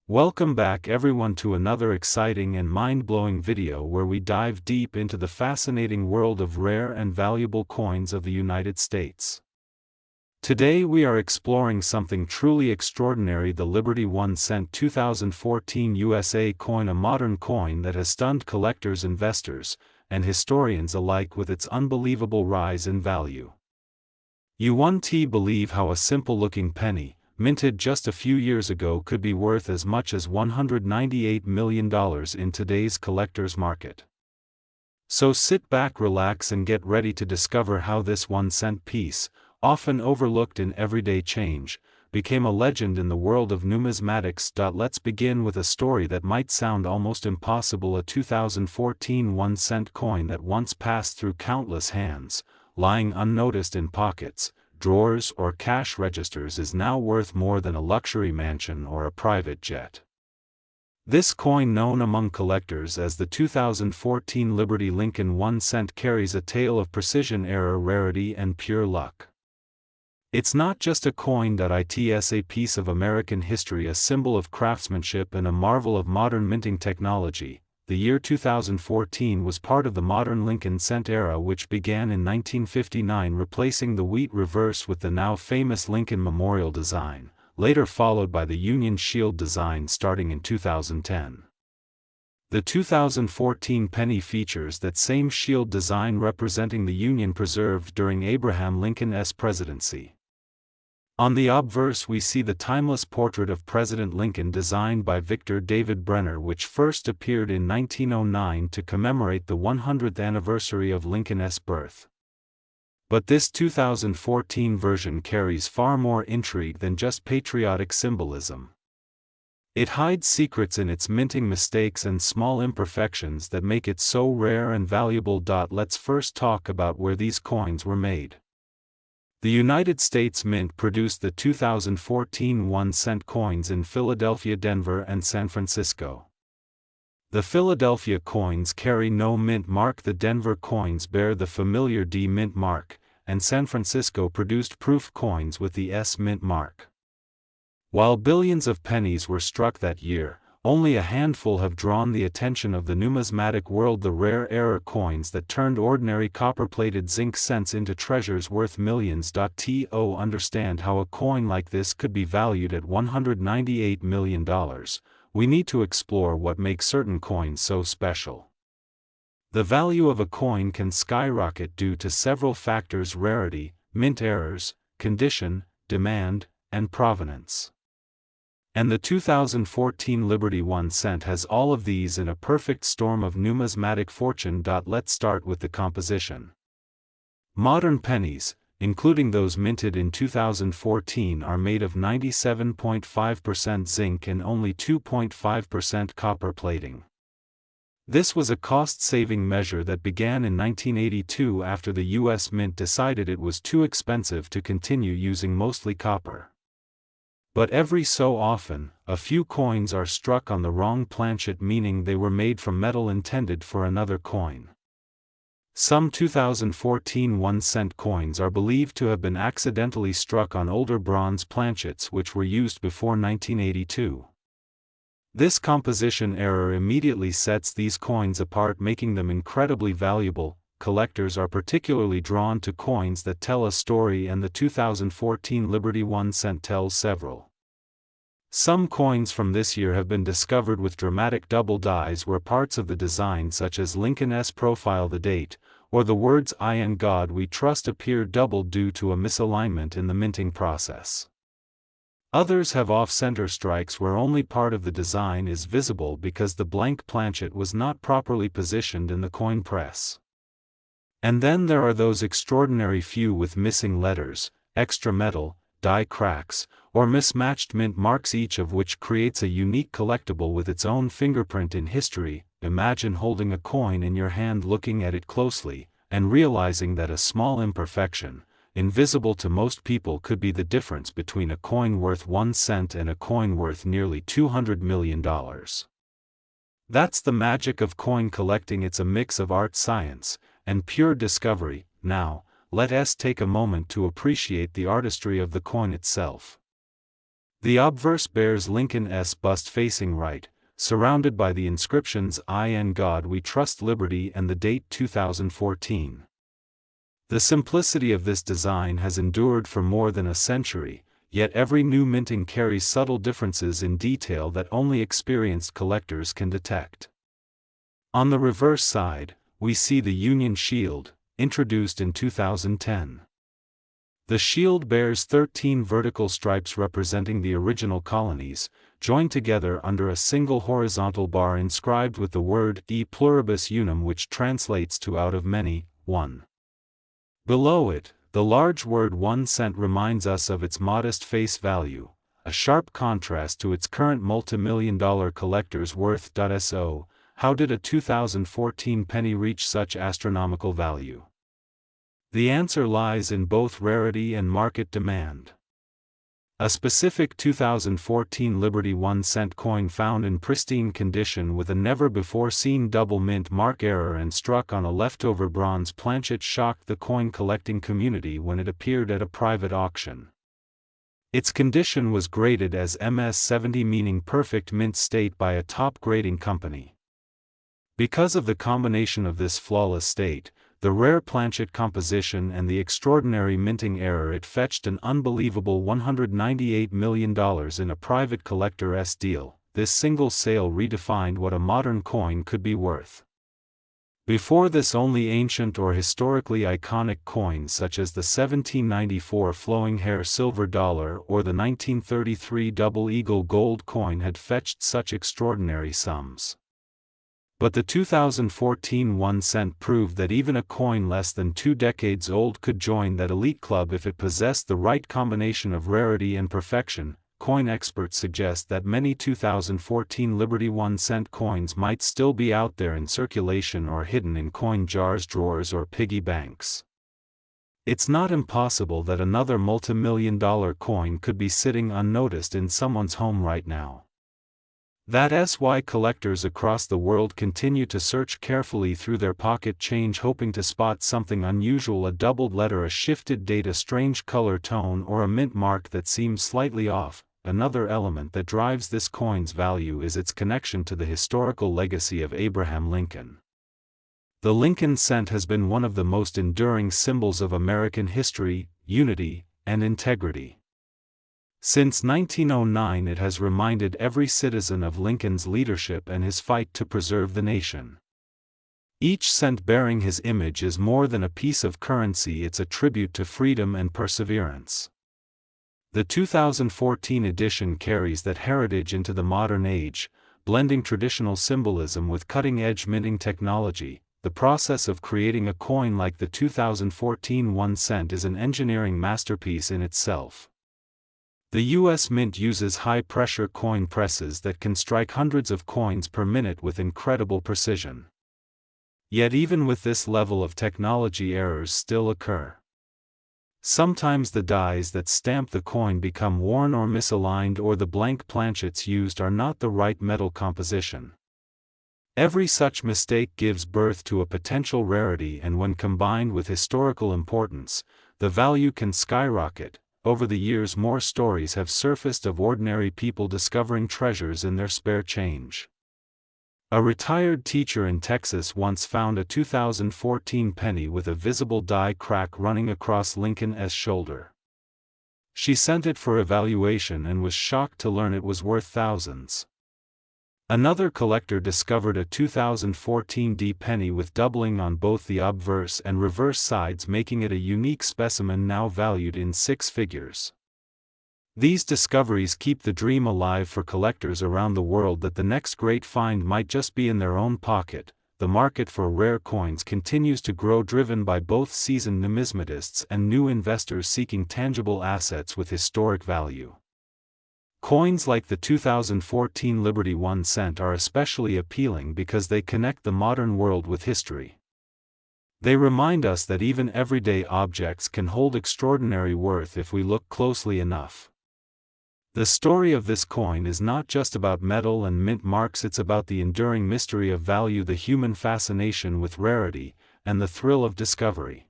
Welcome back everyone to another exciting and mind-blowing video where we dive deep into the fascinating world of rare and valuable coins of the United States. Today we are exploring something truly extraordinary, the Liberty 1 cent 2014 USA coin, a modern coin that has stunned collectors, investors, and historians alike with its unbelievable rise in value. You won't believe how a simple-looking penny, minted just a few years ago, could be worth as much as $198 million in today's collector's market. So sit back, relax, and get ready to discover how this 1 cent piece, often overlooked in everyday change, became a legend in the world of numismatics. Let's begin with a story that might sound almost impossible. A 2014 1 cent coin that once passed through countless hands, lying unnoticed in pockets, drawers, or cash registers, is now worth more than a luxury mansion or a private jet. This coin, known among collectors as the 2014 Liberty Lincoln 1 cent, carries a tale of precision, error, rarity, and pure luck. It's not just a coin, it's a piece of American history, a symbol of craftsmanship and a marvel of modern minting technology. The year 2014 was part of the modern Lincoln cent era, which began in 1959, replacing the wheat reverse with the now famous Lincoln Memorial design, later followed by the Union Shield design starting in 2010. The 2014 penny features that same shield design, representing the Union preserved during Abraham Lincoln's presidency. On the obverse we see the timeless portrait of President Lincoln designed by Victor David Brenner, which first appeared in 1909 to commemorate the 100th anniversary of Lincoln's birth. But this 2014 version carries far more intrigue than just patriotic symbolism. It hides secrets in its minting mistakes and small imperfections that make it so rare and valuable. Let's first talk about where these coins were made. The United States Mint produced the 2014 1 cent coins in Philadelphia, Denver, and San Francisco. The Philadelphia coins carry no mint mark, the Denver coins bear the familiar D mint mark, and San Francisco produced proof coins with the S mint mark. While billions of pennies were struck that year, only a handful have drawn the attention of the numismatic world, the rare error coins that turned ordinary copper-plated zinc cents into treasures worth millions. To understand how a coin like this could be valued at $198 million, we need to explore what makes certain coins so special. The value of a coin can skyrocket due to several factors: rarity, mint errors, condition, demand, and provenance. And the 2014 Liberty 1 cent has all of these in a perfect storm of numismatic fortune. Let's start with the composition. Modern pennies, including those minted in 2014, are made of 97.5% zinc and only 2.5% copper plating. This was a cost-saving measure that began in 1982 after the U.S. Mint decided it was too expensive to continue using mostly copper. But every so often, a few coins are struck on the wrong planchet, meaning they were made from metal intended for another coin. Some 2014 1 cent coins are believed to have been accidentally struck on older bronze planchets which were used before 1982. This composition error immediately sets these coins apart, making them incredibly valuable. Collectors are particularly drawn to coins that tell a story, and the 2014 Liberty 1 cent tells several. Some coins from this year have been discovered with dramatic double dies where parts of the design, such as Lincoln's profile, the date, or the words "I and God We Trust," appear doubled due to a misalignment in the minting process. Others have off-center strikes where only part of the design is visible because the blank planchet was not properly positioned in the coin press. And then there are those extraordinary few with missing letters, extra metal, die cracks, or mismatched mint marks, each of which creates a unique collectible with its own fingerprint in history. Imagine holding a coin in your hand, looking at it closely, and realizing that a small imperfection, invisible to most people, could be the difference between a coin worth 1 cent and a coin worth nearly $200 million. That's the magic of coin collecting. It's a mix of art, science, and pure discovery. Now, let us take a moment to appreciate the artistry of the coin itself. The obverse bears Lincoln's bust facing right, surrounded by the inscriptions "In God We Trust, Liberty" and the date 2014. The simplicity of this design has endured for more than a century, yet every new minting carries subtle differences in detail that only experienced collectors can detect. On the reverse side, we see the Union Shield, introduced in 2010. The shield bears 13 vertical stripes representing the original colonies, joined together under a single horizontal bar inscribed with the word "E pluribus unum," which translates to "out of many, one." Below it, the large word 1 cent reminds us of its modest face value, a sharp contrast to its current multimillion-dollar collector's worth. So, how did a 2014 penny reach such astronomical value? The answer lies in both rarity and market demand. A specific 2014 Liberty 1 cent coin found in pristine condition with a never-before-seen double mint mark error and struck on a leftover bronze planchet shocked the coin collecting community when it appeared at a private auction. Its condition was graded as MS-70, meaning perfect mint state, by a top grading company. Because of the combination of this flawless state, the rare planchet composition and the extraordinary minting error, it fetched an unbelievable $198 million in a private collector's deal. This single sale redefined what a modern coin could be worth. Before this, only ancient or historically iconic coins such as the 1794 flowing hair silver dollar or the 1933 double eagle gold coin had fetched such extraordinary sums. But the 2014 1 cent proved that even a coin less than 2 decades old could join that elite club if it possessed the right combination of rarity and perfection. Coin experts suggest that many 2014 Liberty 1 cent coins might still be out there in circulation or hidden in coin jars, drawers, or piggy banks. It's not impossible that another multimillion-dollar coin could be sitting unnoticed in someone's home right now. That's why collectors across the world continue to search carefully through their pocket change, hoping to spot something unusual: a doubled letter, a shifted date, a strange color tone, or a mint mark that seems slightly off. Another element that drives this coin's value is its connection to the historical legacy of Abraham Lincoln. The Lincoln cent has been one of the most enduring symbols of American history, unity, and integrity. Since 1909, it has reminded every citizen of Lincoln's leadership and his fight to preserve the nation. Each cent bearing his image is more than a piece of currency, it's a tribute to freedom and perseverance. The 2014 edition carries that heritage into the modern age, blending traditional symbolism with cutting-edge minting technology. The process of creating a coin like the 2014 1 cent is an engineering masterpiece in itself. The U.S. Mint uses high-pressure coin presses that can strike hundreds of coins per minute with incredible precision. Yet even with this level of technology, errors still occur. Sometimes the dies that stamp the coin become worn or misaligned, or the blank planchets used are not the right metal composition. Every such mistake gives birth to a potential rarity, and when combined with historical importance, the value can skyrocket. Over the years, more stories have surfaced of ordinary people discovering treasures in their spare change. A retired teacher in Texas once found a 2014 penny with a visible die crack running across Lincoln's shoulder. She sent it for evaluation and was shocked to learn it was worth thousands. Another collector discovered a 2014 D penny with doubling on both the obverse and reverse sides, making it a unique specimen now valued in 6 figures. These discoveries keep the dream alive for collectors around the world that the next great find might just be in their own pocket. The market for rare coins continues to grow, driven by both seasoned numismatists and new investors seeking tangible assets with historic value. Coins like the 2014 Liberty 1 cent are especially appealing because they connect the modern world with history. They remind us that even everyday objects can hold extraordinary worth if we look closely enough. The story of this coin is not just about metal and mint marks, it's about the enduring mystery of value, the human fascination with rarity, and the thrill of discovery.